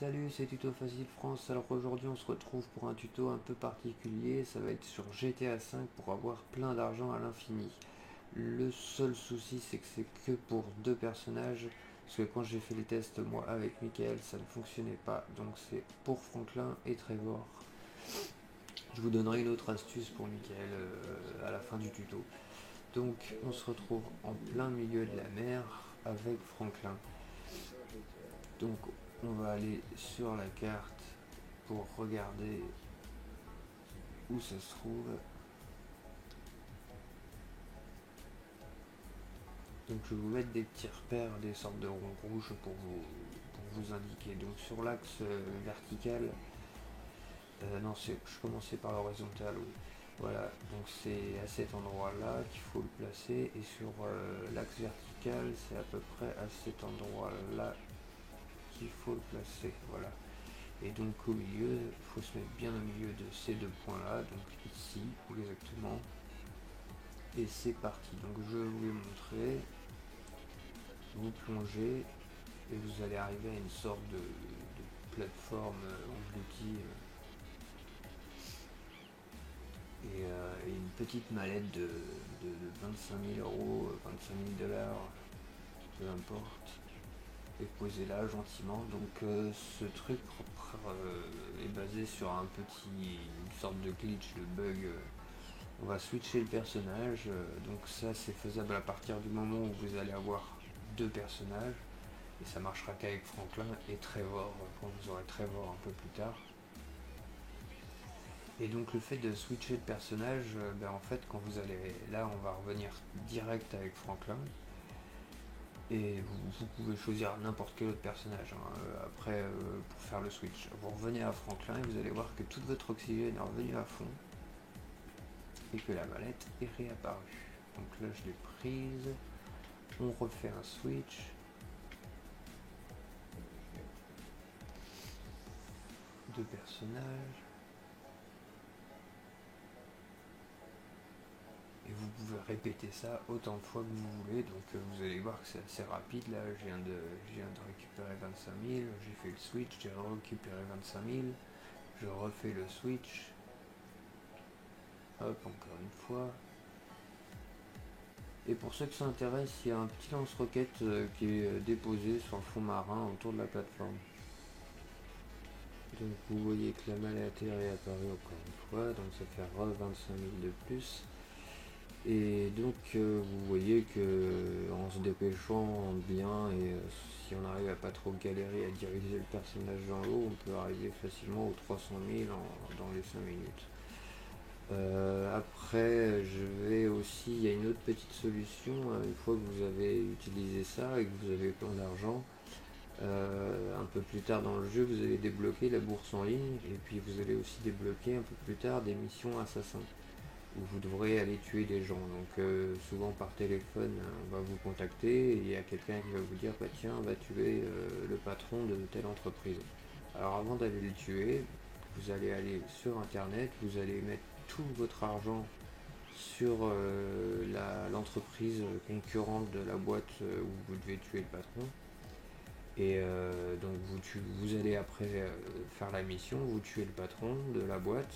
Salut, c'est Tuto Facile France. Alors aujourd'hui on se retrouve pour un tuto un peu particulier, ça va être sur GTA 5 pour avoir plein d'argent à l'infini. Le seul souci c'est que c'est que pour deux personnages, parce que quand j'ai fait les tests moi avec Michael ça ne fonctionnait pas, donc c'est pour Franklin et Trevor. Je vous donnerai une autre astuce pour Michael à la fin du tuto. Donc on se retrouve en plein milieu de la mer avec Franklin. Donc on va aller sur la carte pour regarder où ça se trouve. Donc je vais vous mettre des petits repères, des sortes de ronds rouges pour vous indiquer. Donc sur l'axe vertical, non je commençais par l'horizontal, oui. Voilà, donc c'est à cet endroit-là qu'il faut le placer. Et sur l'axe vertical, c'est à peu près à cet endroit-là qu'il faut le placer. Voilà. Et donc au milieu, il faut se mettre bien au milieu de ces deux points-là, donc ici exactement. Et c'est parti. Donc je vais vous les montrer. Vous plongez et vous allez arriver à une sorte de plateforme engloutie et une petite mallette de 25 000 euros, 25 000 dollars, peu importe, est posée là gentiment. Donc ce truc est basé sur une sorte de glitch, de bug. On va switcher le personnage, donc ça c'est faisable à partir du moment où vous allez avoir deux personnages, et ça marchera qu'avec Franklin et Trevor, quand vous aurez Trevor un peu plus tard. Et donc le fait de switcher le personnage, en fait quand vous allez là on va revenir direct avec Franklin, et vous pouvez choisir n'importe quel autre personnage après pour faire le switch. Vous revenez à Franklin et vous allez voir que toute votre oxygène est revenu à fond, et que la mallette est réapparue. Donc là je l'ai prise, on refait un switch, deux personnages, et vous pouvez répéter ça autant de fois que vous voulez. Donc vous allez voir que c'est assez rapide. Là je viens de récupérer 25 000, j'ai fait le switch, j'ai récupéré 25 000, je refais le switch, hop, encore une fois. Et pour ceux que ça intéresse, il y a un petit lance-roquette qui est déposé sur le fond marin autour de la plateforme. Donc vous voyez que la mallette est réapparue encore une fois, donc ça fait 25 000 de plus. Et donc vous voyez que en se dépêchant bien et si on arrive à pas trop galérer à diriger le personnage dans l'eau, on peut arriver facilement aux 300 000 dans les 5 minutes. Après, il y a une autre petite solution, une fois que vous avez utilisé ça et que vous avez plein d'argent, un peu plus tard dans le jeu, vous allez débloquer la bourse en ligne, et puis vous allez aussi débloquer un peu plus tard des missions assassins, où vous devrez aller tuer des gens. Donc souvent par téléphone, on va vous contacter, et il y a quelqu'un qui va vous dire, bah tiens, on va tuer le patron de telle entreprise. Alors avant d'aller le tuer, vous allez aller sur internet, vous allez mettre tout votre argent sur l'entreprise concurrente de la boîte où vous devez tuer le patron. Et donc vous allez après faire la mission, vous tuez le patron de la boîte,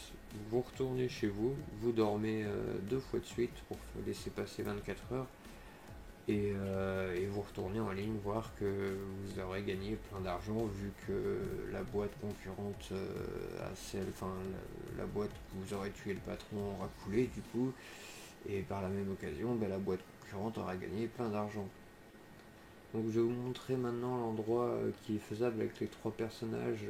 vous retournez chez vous, vous dormez deux fois de suite pour laisser passer 24 heures, et vous retournez en ligne voir que vous aurez gagné plein d'argent, vu que la boîte concurrente la boîte où vous aurez tué le patron aura coulé du coup, et par la même occasion la boîte concurrente aura gagné plein d'argent. Donc je vais vous montrer maintenant l'endroit qui est faisable avec les trois personnages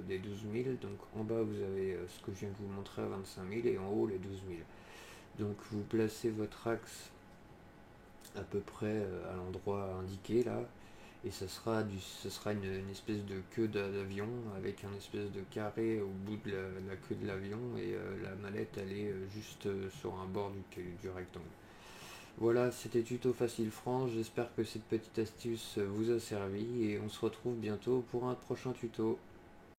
des 12 000. Donc en bas vous avez ce que je viens de vous montrer à 25 000 et en haut les 12 000. Donc vous placez votre axe à peu près à l'endroit indiqué là, et ce sera une espèce de queue d'avion avec un espèce de carré au bout de la queue de l'avion, et la mallette elle est juste sur un bord du rectangle. Voilà, c'était Tuto Facile France, j'espère que cette petite astuce vous a servi et on se retrouve bientôt pour un prochain tuto.